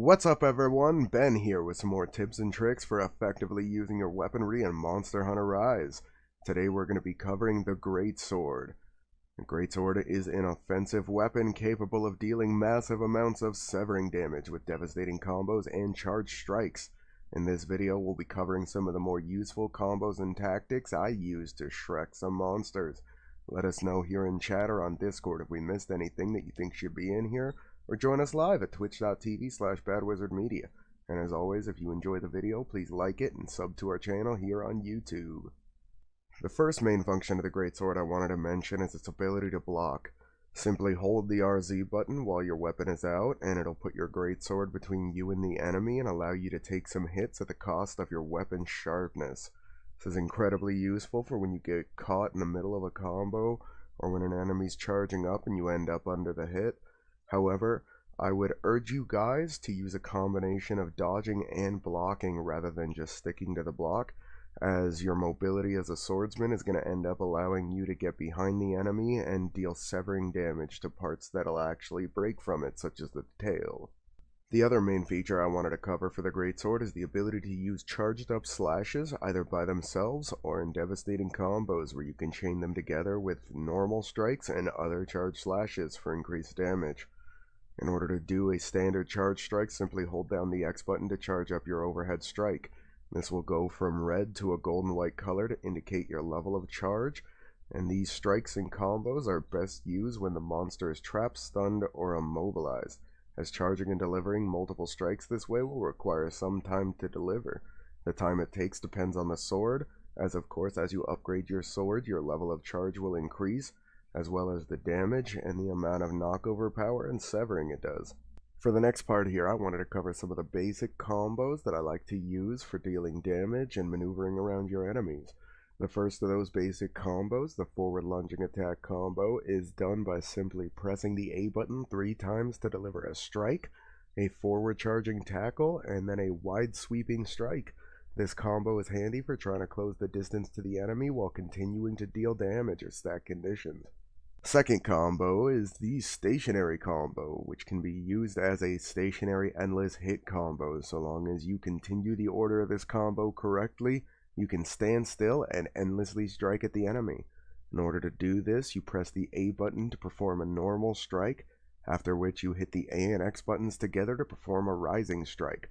What's up everyone, Ben here with some more tips and tricks for effectively using your weaponry in Monster Hunter Rise. Today we're going to be covering the Greatsword. The Greatsword is an offensive weapon capable of dealing massive amounts of severing damage with devastating combos and charged strikes. In this video we'll be covering some of the more useful combos and tactics I use to shrek some monsters. Let us know here in chat or on Discord if we missed anything that you think should be in here, or join us live at twitch.tv/badwizardmedia. And as always, if you enjoy the video, please like it and sub to our channel here on YouTube. The first main function of the Greatsword I wanted to mention is its ability to block. Simply hold the RZ button while your weapon is out, and it'll put your Greatsword between you and the enemy and allow you to take some hits at the cost of your weapon's sharpness. This is incredibly useful for when you get caught in the middle of a combo, or when an enemy's charging up and you end up under the hit. However, I would urge you guys to use a combination of dodging and blocking rather than just sticking to the block, as your mobility as a swordsman is going to end up allowing you to get behind the enemy and deal severing damage to parts that'll actually break from it, such as the tail. The other main feature I wanted to cover for the Greatsword is the ability to use charged up slashes either by themselves or in devastating combos where you can chain them together with normal strikes and other charged slashes for increased damage. In order to do a standard charge strike, simply hold down the X button to charge up your overhead strike. This will go from red to a golden white color to indicate your level of charge, and these strikes and combos are best used when the monster is trapped, stunned, or immobilized, as charging and delivering multiple strikes this way will require some time to deliver. The time it takes depends on the sword, as of course as you upgrade your sword, your level of charge will increase, as well as the damage and the amount of knockover power and severing it does. For the next part here, I wanted to cover some of the basic combos that I like to use for dealing damage and maneuvering around your enemies. The first of those basic combos, the forward lunging attack combo, is done by simply pressing the A button 3 times to deliver a strike, a forward charging tackle, and then a wide sweeping strike. This combo is handy for trying to close the distance to the enemy while continuing to deal damage or stack conditions. Second combo is the stationary combo, which can be used as a stationary endless hit combo. So long as you continue the order of this combo correctly, you can stand still and endlessly strike at the enemy. In order to do this, you press the A button to perform a normal strike, after which you hit the A and X buttons together to perform a rising strike.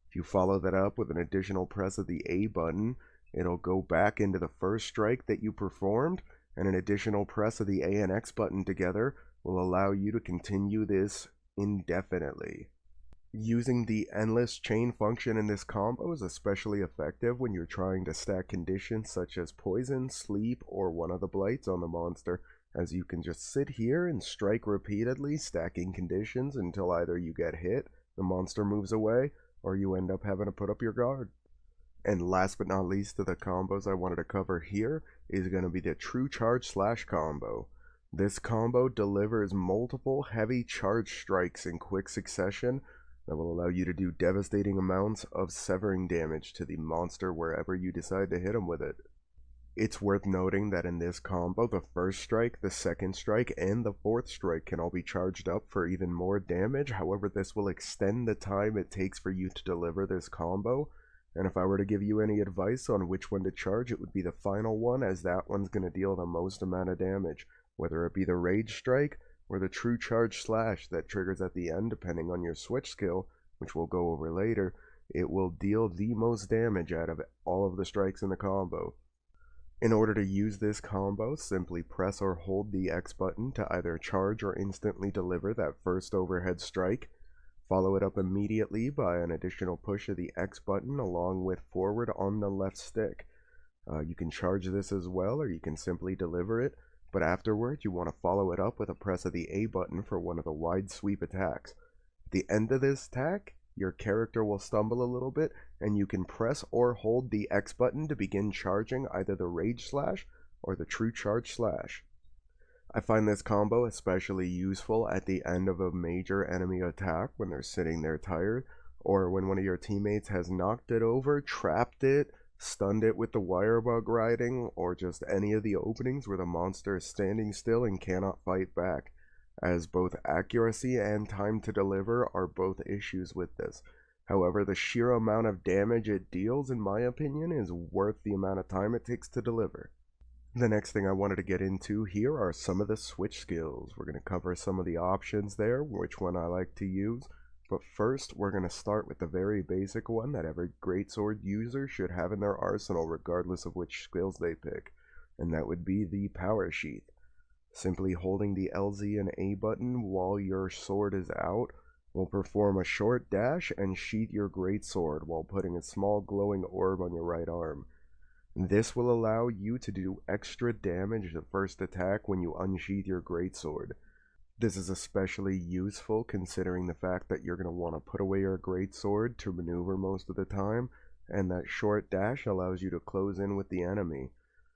If you follow that up with an additional press of the A button, it'll go back into the first strike that you performed, and an additional press of the A and X button together will allow you to continue this indefinitely. Using the endless chain function in this combo is especially effective when you're trying to stack conditions such as poison, sleep, or one of the blights on the monster, as you can just sit here and strike repeatedly, stacking conditions until either you get hit, the monster moves away, or you end up having to put up your guard. And last but not least of the combos I wanted to cover here is going to be the true charge slash combo. This combo delivers multiple heavy charge strikes in quick succession that will allow you to do devastating amounts of severing damage to the monster wherever you decide to hit him with it. It's worth noting that in this combo, the first strike, the second strike, and the fourth strike can all be charged up for even more damage. However, this will extend the time it takes for you to deliver this combo. And if I were to give you any advice on which one to charge, it would be the final one, as that one's going to deal the most amount of damage, whether it be the Rage Strike or the True Charge Slash that triggers at the end depending on your switch skill, which we'll go over later. It will deal the most damage out of all of the strikes in the combo. In order to use this combo, simply press or hold the X button to either charge or instantly deliver that first overhead strike. Follow it up immediately by an additional push of the X button along with forward on the left stick. You can charge this as well, or you can simply deliver it, but afterward you want to follow it up with a press of the A button for one of the wide sweep attacks. At the end of this attack, your character will stumble a little bit, and you can press or hold the X button to begin charging either the Rage Slash or the True Charge Slash. I find this combo especially useful at the end of a major enemy attack when they're sitting there tired, or when one of your teammates has knocked it over, trapped it, stunned it with the wire bug riding, or just any of the openings where the monster is standing still and cannot fight back. as both accuracy and time to deliver are both issues with this. However, the sheer amount of damage it deals, in my opinion, is worth the amount of time it takes to deliver. The next thing I wanted to get into here are some of the switch skills. We're going to cover some of the options there, which one I like to use. But first, we're going to start with the very basic one that every Greatsword user should have in their arsenal regardless of which skills they pick, and that would be the Powersheet. Simply holding the LZ and A button while your sword is out will perform a short dash and sheath your greatsword while putting a small glowing orb on your right arm. This will allow you to do extra damage the first attack when you unsheath your greatsword. This is especially useful considering the fact that you're going to want to put away your greatsword to maneuver most of the time, and that short dash allows you to close in with the enemy.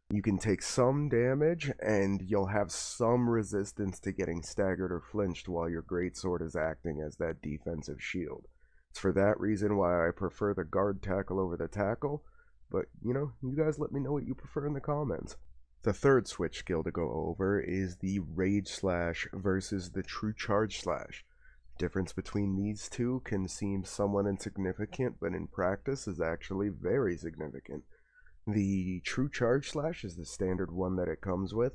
You can take some damage, and you'll have some resistance to getting staggered or flinched while your greatsword is acting as that defensive shield. It's for that reason why I prefer the guard tackle over the tackle, but you guys let me know what you prefer in the comments. The third switch skill to go over is the Rage Slash versus the True Charge Slash. Difference between these two can seem somewhat insignificant, but in practice is actually very significant. The True Charge Slash is the standard one that it comes with,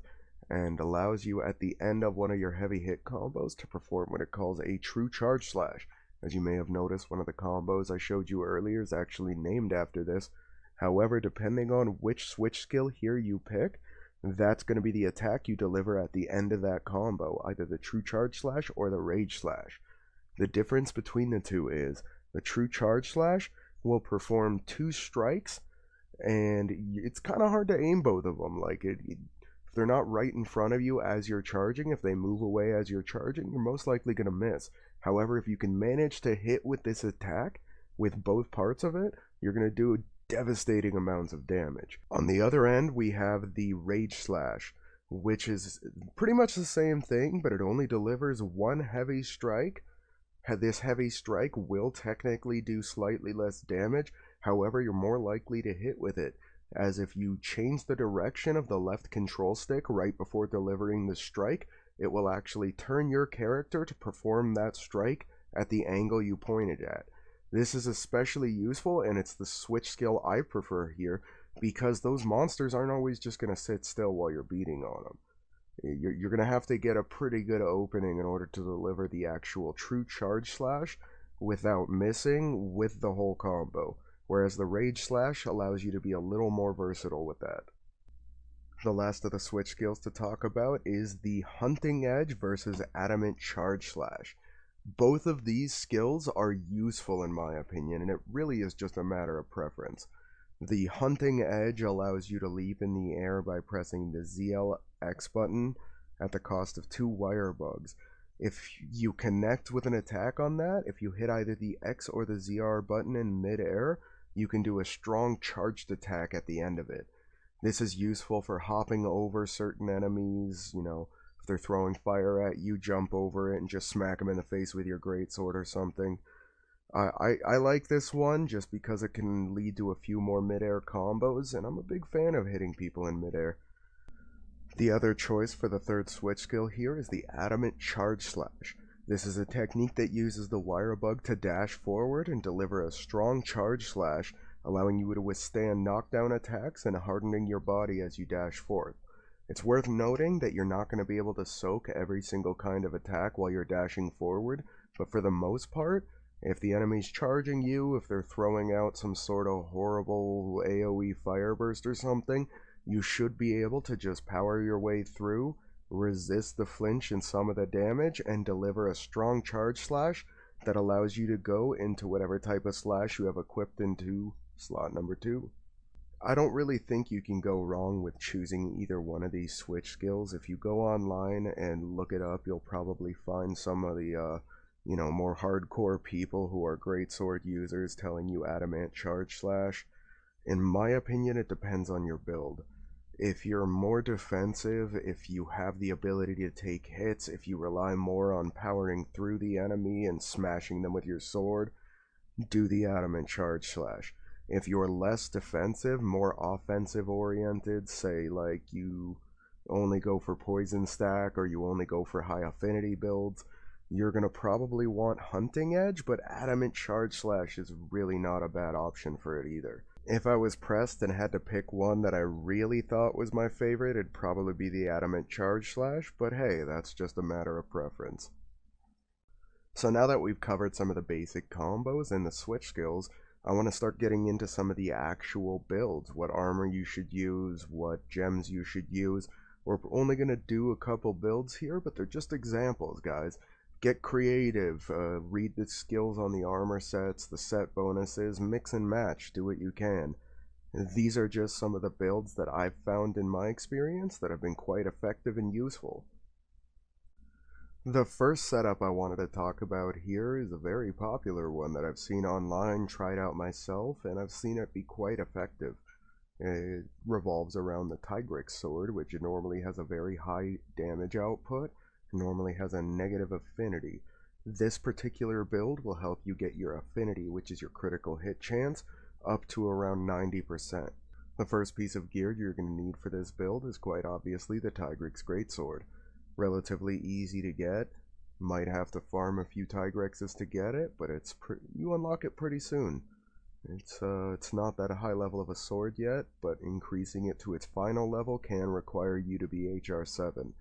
and allows you at the end of one of your heavy hit combos to perform what it calls a True Charge Slash. As you may have noticed, one of the combos I showed you earlier is actually named after this. However, depending on which switch skill here you pick, that's going to be the attack you deliver at the end of that combo, either the True Charge Slash or the Rage Slash. The difference between the two is the True Charge Slash will perform 2 strikes, and it's kind of hard to aim both of them. Like, if they're not right in front of you as you're charging, if they move away as you're charging, you're most likely going to miss. However, if you can manage to hit with this attack, with both parts of it, you're going to do devastating amounts of damage. On the other end, we have the Rage Slash, which is pretty much the same thing, but it only delivers 1 heavy strike. This heavy strike will technically do slightly less damage. However, you're more likely to hit with it, as if you change the direction of the left control stick right before delivering the strike, it will actually turn your character to perform that strike at the angle you pointed at. This is especially useful, and it's the switch skill I prefer here, because those monsters aren't always just going to sit still while you're beating on them. You're going to have to get a pretty good opening in order to deliver the actual True Charge Slash without missing with the whole combo, whereas the Rage Slash allows you to be a little more versatile with that. The last of the switch skills to talk about is the Hunting Edge versus Adamant Charge Slash. Both of these skills are useful in my opinion, and it really is just a matter of preference. The Hunting Edge allows you to leap in the air by pressing the ZLX button at the cost of 2 wire bugs. If you connect with an attack on that, if you hit either the X or the ZR button in mid-air, you can do a strong charged attack at the end of it. This is useful for hopping over certain enemies, if they're throwing fire at you, jump over it and just smack them in the face with your greatsword or something. I like this one just because it can lead to a few more mid-air combos, and I'm a big fan of hitting people in mid-air. The other choice for the third switch skill here is the Adamant Charge Slash. This is a technique that uses the wire bug to dash forward and deliver a strong charge slash, allowing you to withstand knockdown attacks and hardening your body as you dash forth. It's worth noting that you're not going to be able to soak every single kind of attack while you're dashing forward, but for the most part, if the enemy's charging you, if they're throwing out some sort of horrible AoE fire burst or something, you should be able to just power your way through, resist the flinch and some of the damage, and deliver a strong charge slash that allows you to go into whatever type of slash you have equipped into slot number 2. I don't really think you can go wrong with choosing either one of these switch skills. If you go online and look it up, you'll probably find some of the more hardcore people who are greatsword users telling you Adamant Charge Slash. In my opinion, it depends on your build. If you're more defensive, if you have the ability to take hits, if you rely more on powering through the enemy and smashing them with your sword, do the Adamant Charge Slash. If you're less defensive, more offensive oriented, say like you only go for poison stack or you only go for high affinity builds, you're going to probably want Hunting Edge, but Adamant Charge Slash is really not a bad option for it either. If I was pressed and had to pick one that I really thought was my favorite, it'd probably be the Adamant Charge Slash, but hey, that's just a matter of preference. So now that we've covered some of the basic combos and the switch skills, I want to start getting into some of the actual builds, what armor you should use, what gems you should use. We're only going to do a couple builds here, but they're just examples, guys. Get creative, read the skills on the armor sets, the set bonuses, mix and match, do what you can. These are just some of the builds that I've found in my experience that have been quite effective and useful. The first setup I wanted to talk about here is a very popular one that I've seen online, tried out myself, and I've seen it be quite effective. It revolves around the Greatsword, which normally has a very high damage output, normally has a negative affinity. This particular build will help you get your affinity, which is your critical hit chance, up to around 90%. The first piece of gear you're going to need for this build is quite obviously the Greatsword. Relatively easy to get, might have to farm a few Tigrexes to get it, but you unlock it pretty soon. It's not that high level of a sword yet, but increasing it to its final level can require you to be HR 7.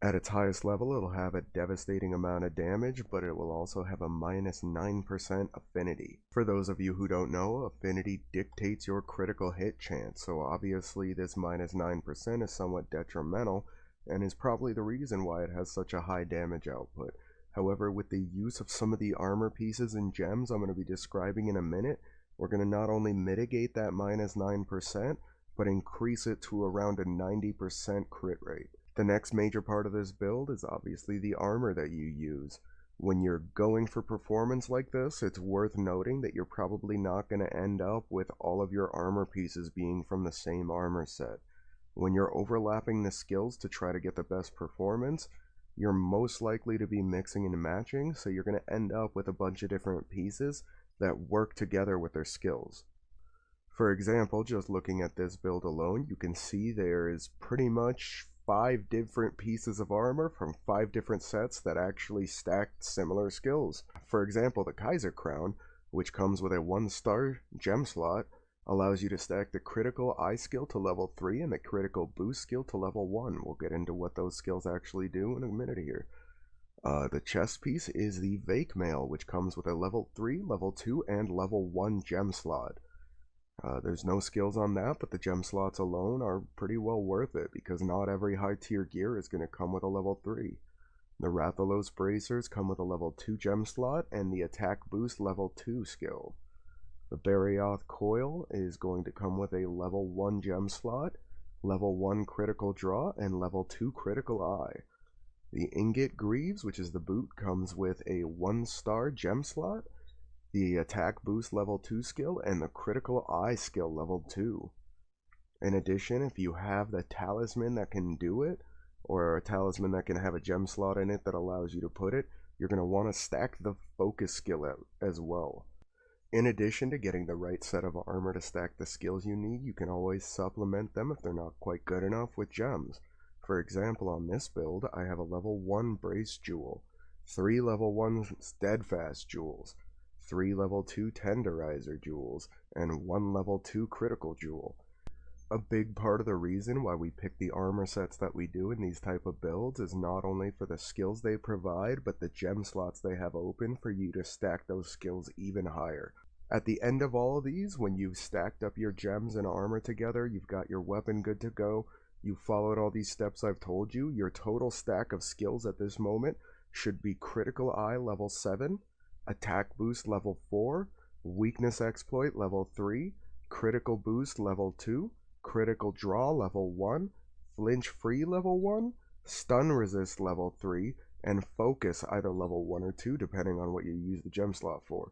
At its highest level, it'll have a devastating amount of damage, but it will also have a minus 9% affinity. For those of you who don't know, affinity dictates your critical hit chance, so obviously this minus 9% is somewhat detrimental, and is probably the reason why it has such a high damage output. However, with the use of some of the armor pieces and gems I'm going to be describing in a minute, we're going to not only mitigate that minus 9%, but increase it to around a 90% crit rate. The next major part of this build is obviously the armor that you use. When you're going for performance like this, it's worth noting that you're probably not going to end up with all of your armor pieces being from the same armor set. When you're overlapping the skills to try to get the best performance, you're most likely to be mixing and matching, so you're going to end up with a bunch of different pieces that work together with their skills. For example, just looking at this build alone, you can see there is pretty much 5 different pieces of armor from 5 different sets that actually stacked similar skills. For example, the Kaiser Crown, which comes with a 1-star gem slot, allows you to stack the critical eye skill to level 3 and the critical boost skill to level 1. We'll get into what those skills actually do in a minute here. The chest piece is the Vake Mail, which comes with a level 3, level 2, and level 1 gem slot. There's no skills on that, but the gem slots alone are pretty well worth it, because not every high tier gear is going to come with a level 3. The Rathalos Bracers come with a level 2 gem slot and the attack boost level 2 skill. The Barioth Coil is going to come with a level 1 gem slot, level 1 critical draw, and level 2 critical eye. The Ingot Greaves, which is the boot, comes with a 1-star gem slot, the attack boost level 2 skill, and the critical eye skill level 2. In addition, if you have the talisman that can do it, or a talisman that can have a gem slot in it that allows you to put it, you're going to want to stack the focus skill as well. In addition to getting the right set of armor to stack the skills you need, you can always supplement them if they're not quite good enough with gems. For example, on this build, I have a level 1 Brace Jewel, 3 level 1 Steadfast Jewels, 3 level 2 Tenderizer Jewels, and 1 level 2 Critical Jewel. A big part of the reason why we pick the armor sets that we do in these type of builds is not only for the skills they provide, but the gem slots they have open for you to stack those skills even higher. At the end of all of these, when you've stacked up your gems and armor together, you've got your weapon good to go, you followed all these steps I've told you, your total stack of skills at this moment should be Critical Eye level 7, Attack Boost level 4, Weakness Exploit level 3, Critical Boost level 2, Critical Draw level 1, Flinch Free level 1, Stun Resist level 3, and Focus either level 1 or 2 depending on what you use the gem slot for.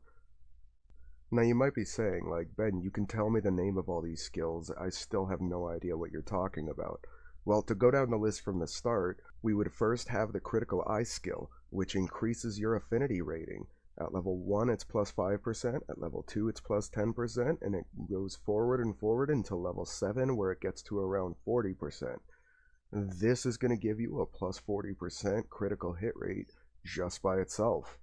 Now you might be saying, like, Ben, you can tell me the name of all these skills, I still have no idea what you're talking about. Well, to go down the list from the start, we would first have the Critical Eye skill, which increases your affinity rating. At level 1 it's plus 5%, at level 2 it's plus 10%, and it goes forward and forward until level 7 where it gets to around 40%. This is going to give you a plus 40% critical hit rate just by itself.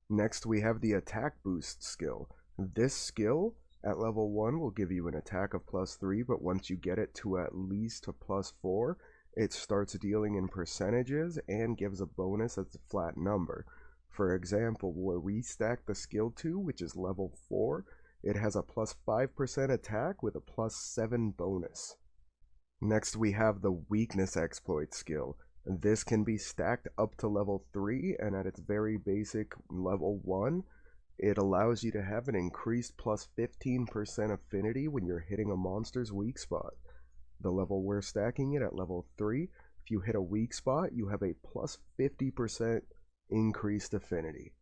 Next, we have the attack boost skill. This skill at level 1 will give you an attack of plus 3, but once you get it to at least a plus 4, it starts dealing in percentages and gives a bonus as a flat number. For example, where we stack the skill 2, which is level 4, it has a plus 5% attack with a plus 7 bonus. Next, we have the weakness exploit skill. This can be stacked up to level 3, and at its very basic level 1, it allows you to have an increased plus 15% affinity when you're hitting a monster's weak spot. The level we're stacking it at level 3, if you hit a weak spot, you have a plus 50% increased affinity.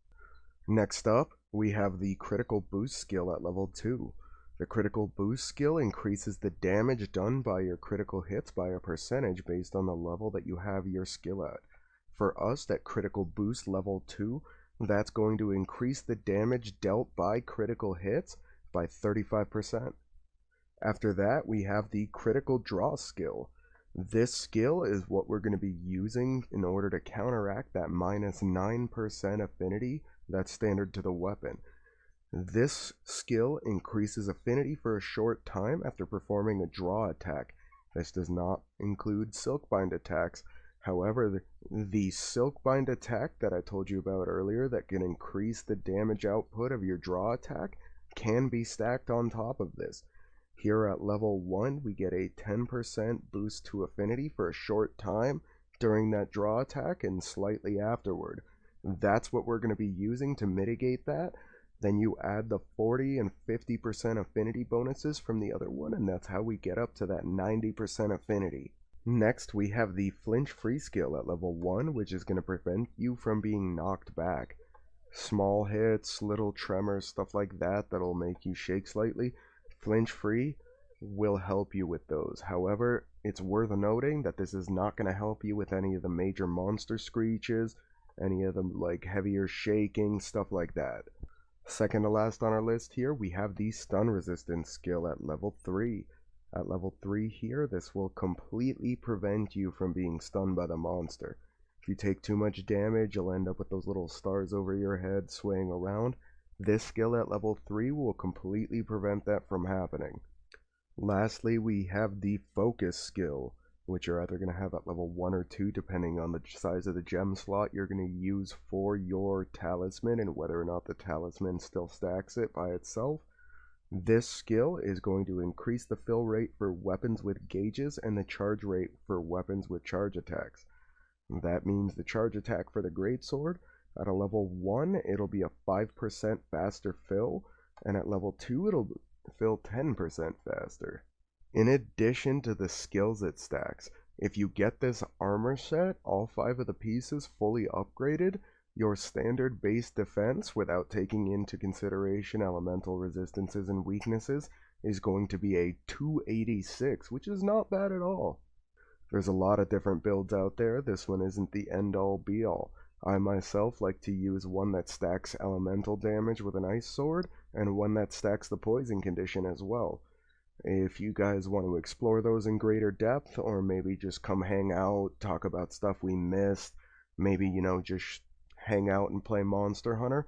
Next up, we have the critical boost skill at level 2. The critical boost skill increases the damage done by your critical hits by a percentage based on the level that you have your skill at. For us, at critical boost level 2, that's going to increase the damage dealt by critical hits by 35%. After that, we have the critical draw skill. This skill is what we're going to be using in order to counteract that minus 9% affinity that's standard to the weapon. This skill increases affinity for a short time after performing a draw attack. This does not include Silkbind attacks. However, the Silkbind attack that I told you about earlier that can increase the damage output of your draw attack can be stacked on top of this. Here at level 1, we get a 10% boost to affinity for a short time during that draw attack and slightly afterward. That's what we're going to be using to mitigate that. Then you add the 40 and 50% affinity bonuses from the other one, and that's how we get up to that 90% affinity. Next, we have the flinch free skill at level 1, which is going to prevent you from being knocked back. Small hits, little tremors, stuff like that that'll make you shake slightly. Flinch free will help you with those. However, it's worth noting that this is not going to help you with any of the major monster screeches, any of them like heavier shaking, stuff like that. Second to last on our list here, we have the stun resistance skill at level 3. At level 3 here, this will completely prevent you from being stunned by the monster. If you take too much damage, you'll end up with those little stars over your head swaying around. This skill at level 3 will completely prevent that from happening. Lastly, we have the focus skill, which you're either going to have at level 1 or 2 depending on the size of the gem slot you're going to use for your talisman and whether or not the talisman still stacks it by itself. This skill is going to increase the fill rate for weapons with gauges and the charge rate for weapons with charge attacks. That means the charge attack for the Greatsword, at a level 1 it'll be a 5% faster fill, and at level 2 it'll fill 10% faster. In addition to the skills it stacks, if you get this armor set, all 5 of the pieces fully upgraded, your standard base defense, without taking into consideration elemental resistances and weaknesses, is going to be a 286, which is not bad at all. There's a lot of different builds out there. This one isn't the end-all be-all. I myself like to use one that stacks elemental damage with an ice sword, and one that stacks the poison condition as well. If you guys want to explore those in greater depth, or maybe just come hang out, talk about stuff we missed, maybe, just hang out and play Monster Hunter,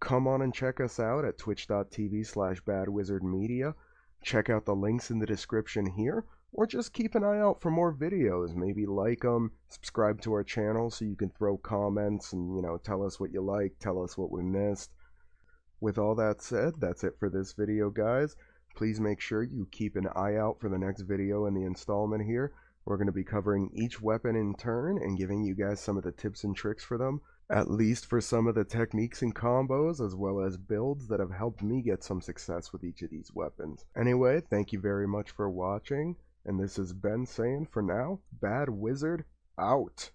come on and check us out at twitch.tv/badwizardmedia. Check out the links in the description here, or just keep an eye out for more videos. Maybe like them, subscribe to our channel so you can throw comments and, tell us what you like, tell us what we missed. With all that said, that's it for this video, guys. Please make sure you keep an eye out for the next video in the installment here. We're going to be covering each weapon in turn and giving you guys some of the tips and tricks for them, at least for some of the techniques and combos, as well as builds that have helped me get some success with each of these weapons. Anyway, thank you very much for watching, and this is Ben saying, for now, Bad Wizard out.